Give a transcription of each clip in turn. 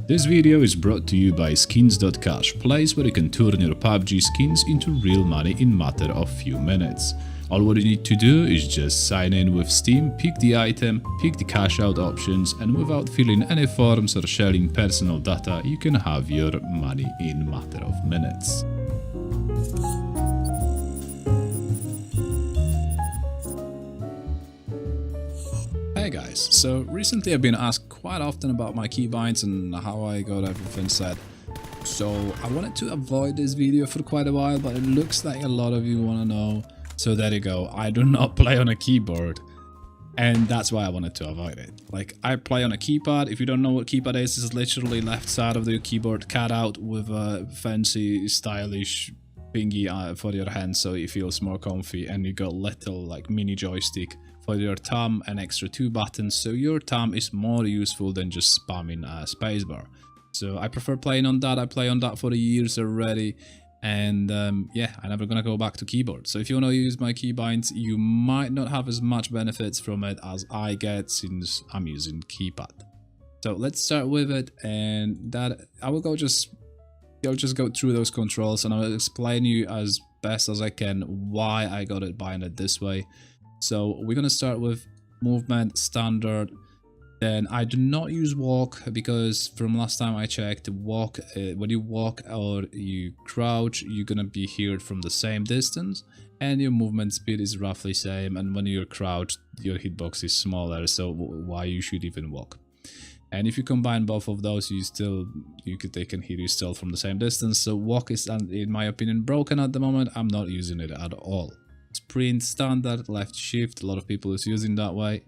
This video is brought to you by skins.cash, place where you can turn your PUBG skins into real money in matter of few minutes. All what you need to do is just sign in with Steam, pick the item, pick the cash out options, and without filling any forms or sharing personal data, you can have your money in matter of minutes. Hey guys, so recently I've been asked quite often about my keybinds and how I got everything set. So I wanted to avoid this video for quite a while, but it looks like a lot of you want to know. So there you go, I do not play on a keyboard, and that's why I wanted to avoid it. Like, I play on a keypad. If you don't know what keypad is, it's literally left side of the keyboard cut out with a fancy stylish thingy for your hand, so it feels more comfy, and you got little like mini joystick for your thumb and extra 2 buttons, so your thumb is more useful than just spamming a spacebar. So I prefer playing on that. I play on that for years already, and yeah, I'm never gonna go back to keyboard. So if you want to use my keybinds, you might not have as much benefits from it as I get, since I'm using keypad. So let's start with it, and that I will I'll just go through those controls, and I'll explain you as best as I can why I got it binded this way. So we're gonna start with movement standard. Then I do not use walk, because from last time I checked, walk when you walk or you crouch, you're gonna be heard from the same distance, and your movement speed is roughly same. And when you're crouched, your hitbox is smaller, so why you should even walk? And if you combine both of those, they can hear you still from the same distance. So walk is, in my opinion, broken at the moment. I'm not using it at all. Sprint standard, left shift, a lot of people is using that way,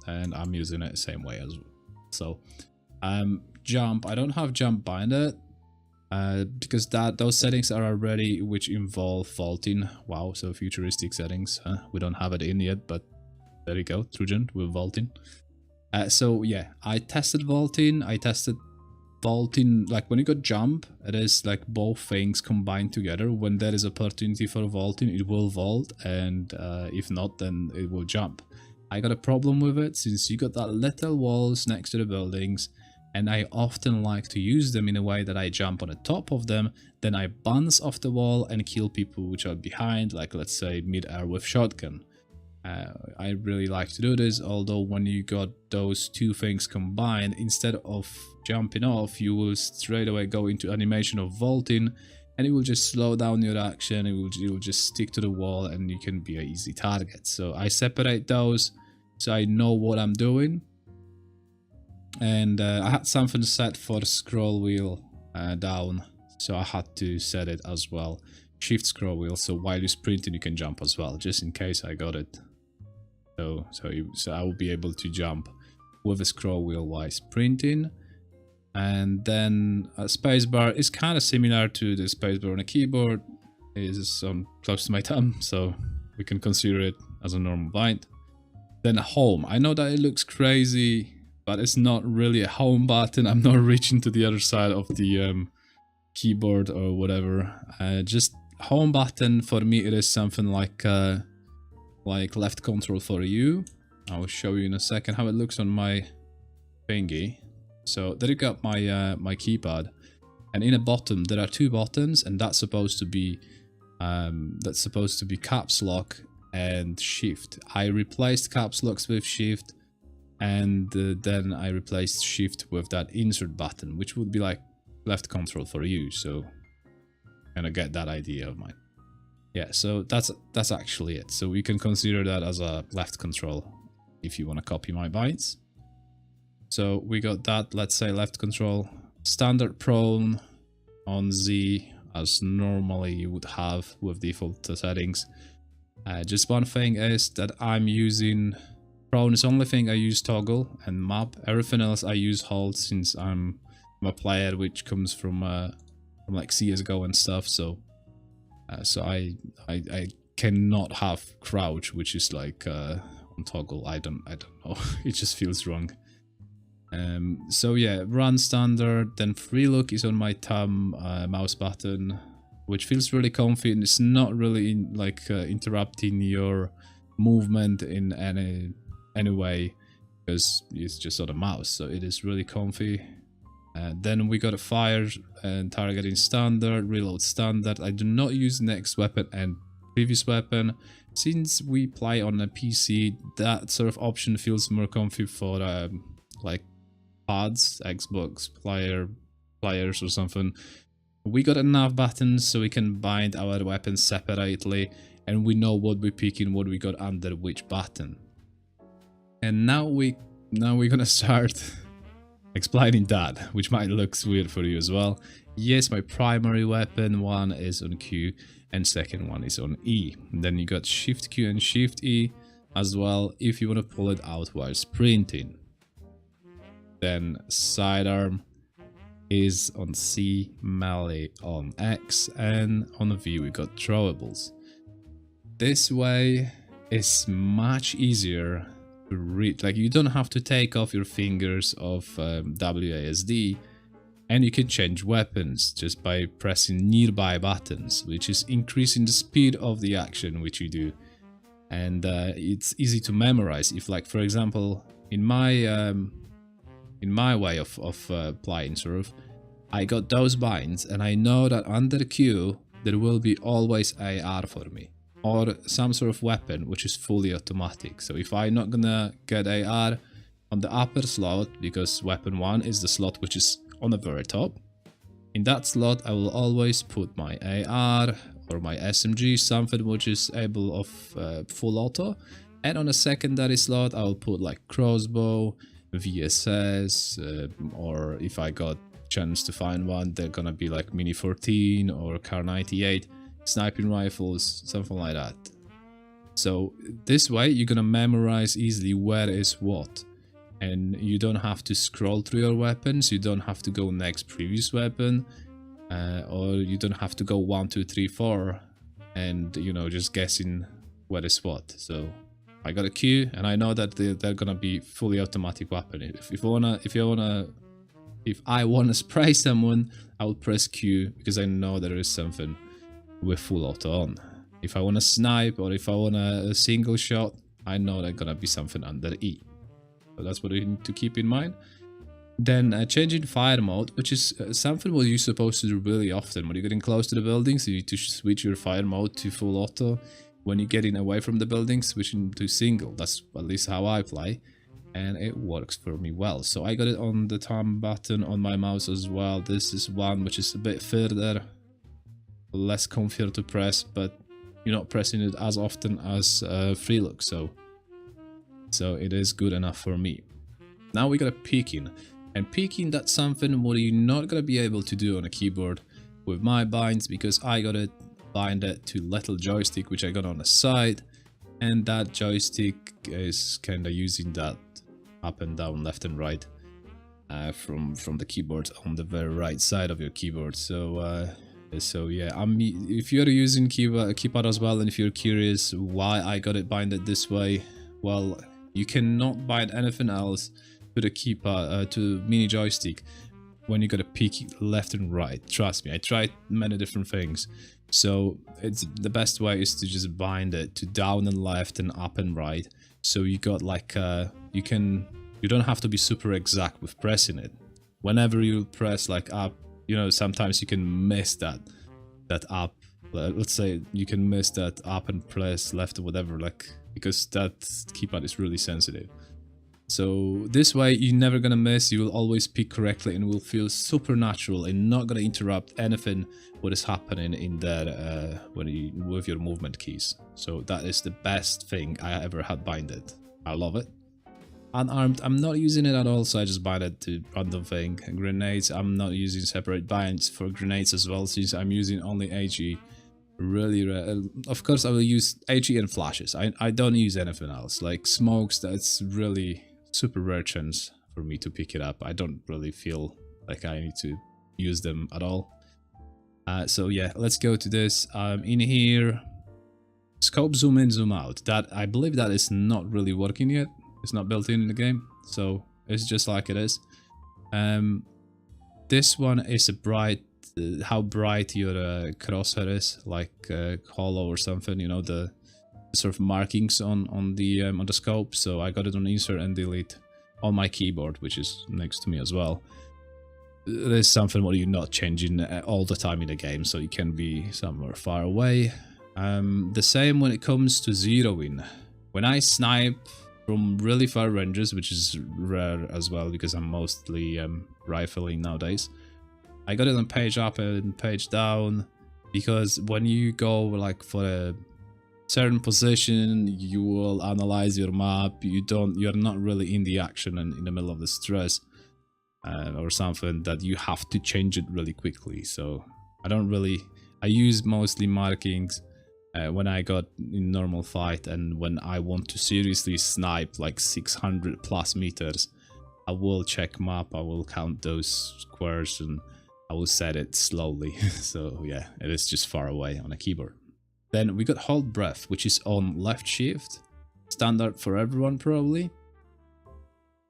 and I'm using it the same way as well. So jump, I don't have jump binded because those settings are already, which involve vaulting. Wow, so futuristic settings, we don't have it in yet, but there you go, Trojan with vaulting. So yeah, I tested vaulting. Like when you got jump, it is like both things combined together. When there is opportunity for vaulting, it will vault, and if not, then it will jump. I got a problem with it, since you got that little walls next to the buildings, and I often like to use them in a way that I jump on the top of them, then I bounce off the wall and kill people which are behind, like let's say mid-air with shotgun. I really like to do this, although when you got those two things combined, instead of jumping off, you will straight away go into animation of vaulting, and it will just slow down your action. It will just stick to the wall, and you can be an easy target. So I separate those so I know what I'm doing. And I had something set for scroll wheel down, so I had to set it as well. Shift scroll wheel, so while you're sprinting you can jump as well, just in case I got it. So I will be able to jump with a scroll wheel while sprinting. And then a spacebar is kind of similar to the spacebar on a keyboard. It is close to my thumb, so we can consider it as a normal bind. Then home. I know that it looks crazy, but it's not really a home button. I'm not reaching to the other side of the keyboard or whatever. Just home button for me, it is something like left control for you. I will show you in a second how it looks on my thingy. So there you got my my keypad, and in the bottom there are 2 buttons, and that's supposed to be caps lock and shift. I replaced caps locks with shift, and then I replaced shift with that insert button, which would be like left control for you. So kind of get that idea of mine. Yeah, so that's actually it. So we can consider that as a left control if you want to copy my binds. So we got that, let's say left control, standard prone on Z, as normally you would have with default settings. Just one thing is that I'm using prone is the only thing I use toggle and map. Everything else I use hold, since I'm a player which comes from like CSGO and stuff. So I cannot have crouch, which is like on toggle. I don't know. It just feels wrong. So yeah, run standard. Then free look is on my thumb mouse button, which feels really comfy, and it's not really interrupting your movement in any way, because it's just on a mouse. So it is really comfy. Then we got a fire and targeting standard, reload standard. I do not use next weapon and previous weapon. Since we play on a PC, that sort of option feels more comfy for like pads, Xbox players or something. We got enough buttons so we can bind our weapons separately, and we know what we're picking, what we got under which button. And now we're gonna start explaining that, which might look weird for you as well. Yes, my primary weapon one is on Q and second one is on E. And then you got Shift Q and Shift E as well if you want to pull it out while sprinting. Then sidearm is on C, melee on X, and on V we got throwables. This way is much easier to read, like you don't have to take off your fingers of WASD, and you can change weapons just by pressing nearby buttons, which is increasing the speed of the action which you do. And it's easy to memorize. If, like, for example, in my way of playing, sort of, I got those binds and I know that under Q there will be always AR for me, or some sort of weapon which is fully automatic. So if I'm not gonna get AR on the upper slot, because weapon 1 is the slot which is on the very top, in that slot I will always put my AR or my SMG, something which is able of full auto, and on a secondary slot I will put like crossbow, VSS, or if I got chance to find one, they're gonna be like Mini 14 or Car 98, sniping rifles, something like that. So this way you're gonna memorize easily where is what, and you don't have to scroll through your weapons, you don't have to go next previous weapon, or you don't have to go 1, 2, 3, 4 and, you know, just guessing what is what. So I got a Q and I know that they're gonna be fully automatic weapon. If I wanna spray someone, I will press Q because I know there is something with full auto on. If I wanna snipe or if I want a single shot, I know there's gonna be something under E. So that's what you need to keep in mind. Then changing fire mode, which is something what you're supposed to do really often. When you're getting close to the buildings, you need to switch your fire mode to full auto. When you're getting away from the building, switching to single. That's at least how I play, and it works for me well. So I got it on the thumb button on my mouse as well. This is one which is a bit further, less comfier to press, but you're not pressing it as often as free look, so it is good enough for me. Now we got a peeking, and peeking, that's something what you're not gonna be able to do on a keyboard with my binds, because I got it binded to little joystick which I got on the side, and that joystick is kind of using that up and down, left and right from the keyboard on the very right side of your keyboard. So yeah, if you're using keypad as well, and if you're curious why I got it binded this way, well, you cannot bind anything else to the keypad, to mini joystick when you gotta peek left and right. Trust me, I tried many different things. So it's the best way is to just bind it to down and left and up and right. So you got like you don't have to be super exact with pressing it. Whenever you press like up, you know, sometimes you can miss that up. Let's say you can miss that up and press left or whatever, like, because that keypad is really sensitive. So this way you're never gonna miss, you will always pick correctly and will feel super natural and not gonna interrupt anything what is happening in there with your movement keys. So that is the best thing I ever had binded. I love it. Unarmed, I'm not using it at all, so I just bind it to random thing. Grenades, I'm not using separate binds for grenades as well, since I'm using only HE. Really rare. Of course I will use HE and flashes. I don't use anything else. Like smokes, that's really super rare chance for me to pick it up. I don't really feel like I need to use them at all. So yeah, let's go to this. In here, scope zoom in, zoom out. That, I believe that is not really working yet. It's not built in the game, so it's just like it is. This one is a bright, how bright your crosshair is, like hollow or something, you know, the sort of markings on the scope. So I got it on insert and delete on my keyboard, which is next to me as well. there's something what you're not changing all the time in the game, so you can be somewhere far away. The same when it comes to zeroing. When I snipe from really far ranges, which is rare as well because I'm mostly rifling nowadays, I got it on page up and page down, because when you go like for a certain position, you will analyze your map. You're not really in the action and in the middle of the stress or something that you have to change it really quickly. So I use mostly markings when I got in normal fight, and when I want to seriously snipe like 600 plus meters, I will check map, I will count those squares, and I will set it slowly. So yeah, it is just far away on a keyboard. Then we got hold breath, which is on left shift, standard for everyone probably,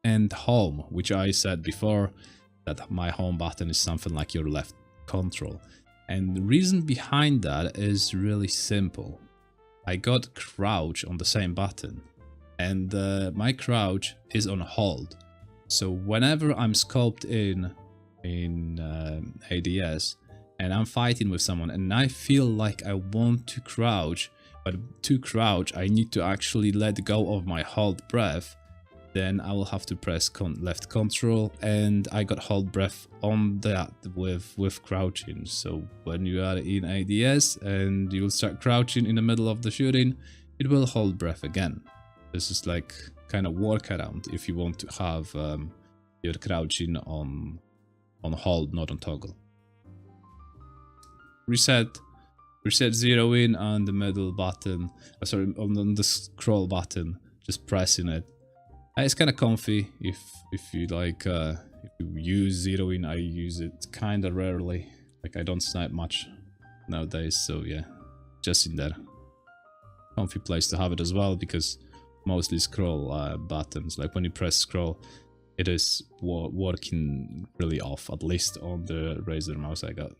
and home, which I said before that my home button is something like your left control. And the reason behind that is really simple. I got crouch on the same button, and my crouch is on hold. So whenever I'm scoped in ADS and I'm fighting with someone and I feel like I want to crouch, but to crouch I need to actually let go of my hold breath, then I will have to press left control, and I got hold breath on that with crouching. So when you are in ADS and you will start crouching in the middle of the shooting, it will hold breath again. This is like kind of workaround if you want to have your crouching on hold, not on toggle. Reset zero in on the middle button, sorry, on the scroll button, just pressing it. It's kind of comfy if you like, if you use zeroing. I use it kind of rarely, like I don't snipe much nowadays, so yeah, just in there. Comfy place to have it as well, because mostly scroll buttons, like when you press scroll, it is working really off, at least on the Razer mouse I got.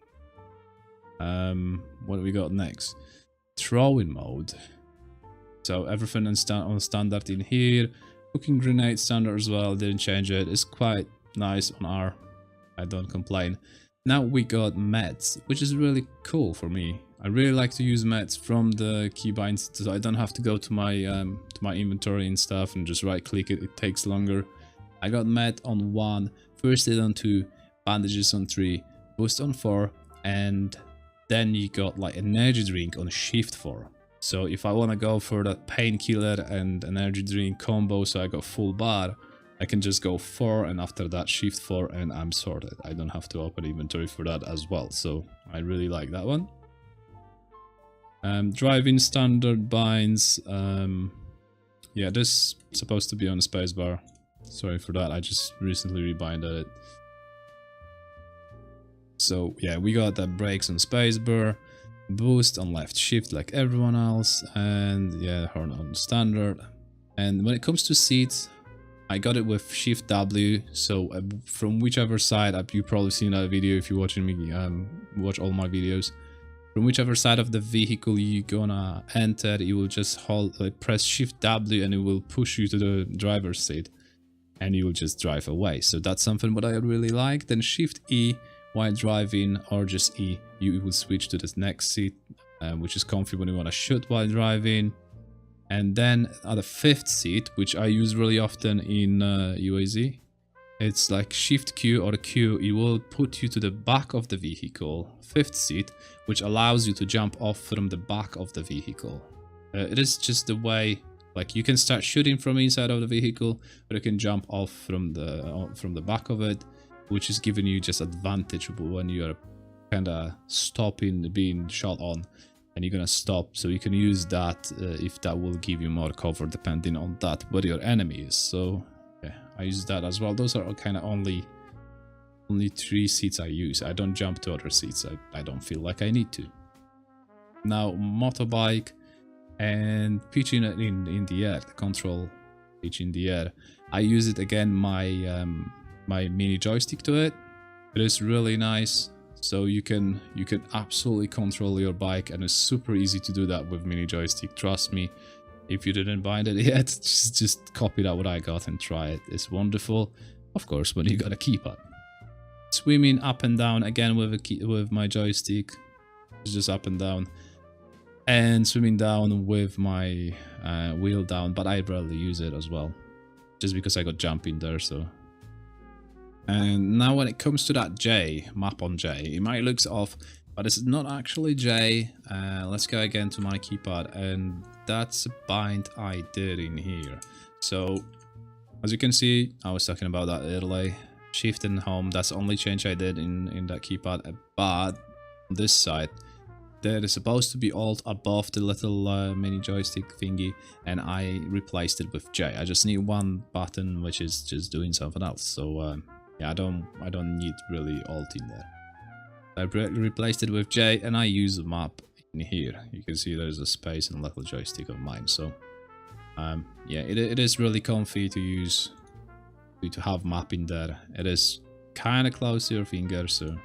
What do we got next? Throwing mode. So everything on standard in here. Cooking grenade standard as well, didn't change it. It's quite nice on R, I don't complain. Now we got meds, which is really cool for me. I really like to use meds from the keybinds, so I don't have to go to my inventory and stuff and just right click it. It takes longer. I got med on 1, first aid on 2, bandages on 3, boost on 4, and then you got like energy drink on shift 4. So if I want to go for that painkiller and energy drink combo, so I got full bar, I can just go 4 and after that shift 4 and I'm sorted. I don't have to open inventory for that as well, so I really like that one. Driving standard binds. Yeah, this is supposed to be on the spacebar. Sorry for that, I just recently rebinded it. So yeah, we got that brakes on spacebar, boost on left shift like everyone else, and yeah, horn on standard. And when it comes to seats, I got it with shift W, so from whichever side, you probably seen that video if you're watching me watch all my videos. From whichever side of the vehicle you're gonna enter, you will just hold, press shift W and it will push you to the driver's seat and you will just drive away. So that's something what I really like. Then shift E while driving, or just E, you will switch to this next seat, which is comfy when you want to shoot while driving. And then at the 5th seat, which I use really often in UAZ, it's like shift Q or Q, it will put you to the back of the vehicle, 5th seat, which allows you to jump off from the back of the vehicle. It is just the way, like you can start shooting from inside of the vehicle, or you can jump off from the back of it, which is giving you just advantage when you are kind of stopping being shot on, and you're gonna stop, so you can use that if that will give you more cover depending on that where your enemy is. So yeah, I use that as well. Those are kind of only 3 seats I use. I don't jump to other seats. I don't feel like I need to. Now motorbike and pitching it in the air, the control pitch in the air. I use it again, my mini joystick to it. It is really nice. So you can absolutely control your bike, and it's super easy to do that with mini joystick. Trust me, if you didn't bind it yet, just copy that what I got and try it. It's wonderful, of course, when you got a keypad. swimming up and down again with with my joystick, it's just up and down, and swimming down with my wheel down, but I rarely use it as well, just because I got jump in there. So, and now when it comes to that J map on J, it might look off, but it's not actually J. Let's go again to my keypad, and that's a bind I did in here. So as you can see, I was talking about that earlier. Shift and home, that's the only change I did in that keypad. But on this side, there is supposed to be alt above the little mini joystick thingy, and I replaced it with J. I just need one button which is just doing something else. So yeah, I don't need really alt in there. I replaced it with J, and I use the map in here. You can see there's a space in the little joystick of mine. So yeah, it is really comfy to use, to have map in there. It is kind of close to your finger, so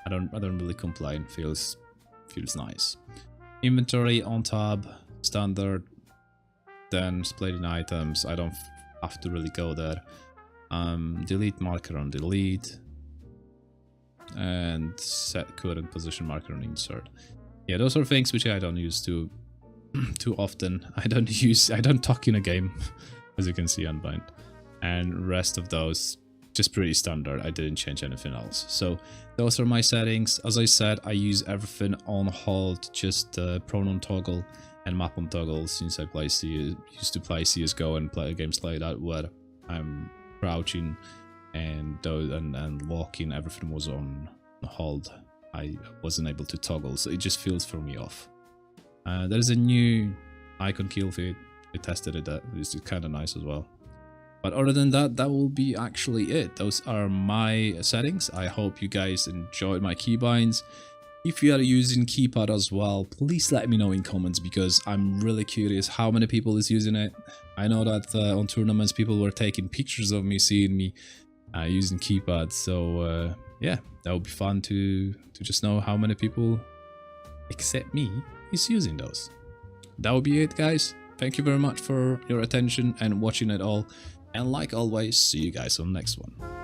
I don't really complain. Feels nice. Inventory on tab, standard, then splitting items. I don't have to really go there. Delete marker on delete, and set current position marker on insert. Yeah, those are things which I don't use too often. I don't talk in a game, as you can see Unbind. And rest of those just pretty standard. I didn't change anything else. So those are my settings. As I said, I use everything on hold, just pronoun toggle and map on toggle, since I used to play CSGO and play games like that where I'm crouching and walking, everything was on hold. I wasn't able to toggle, so it just feels for me off. There's a new icon kill feed. I tested it. It's kind of nice as well. But other than that, that will be actually it. Those are my settings. I hope you guys enjoyed my keybinds. If you are using keypad as well, please let me know in comments, because I'm really curious how many people is using it. I know that on tournaments people were taking pictures of me, seeing me using keypad. So yeah, that would be fun to just know how many people except me is using those. That would be it, guys. Thank you very much for your attention and watching it all. And like always, see you guys on the next one.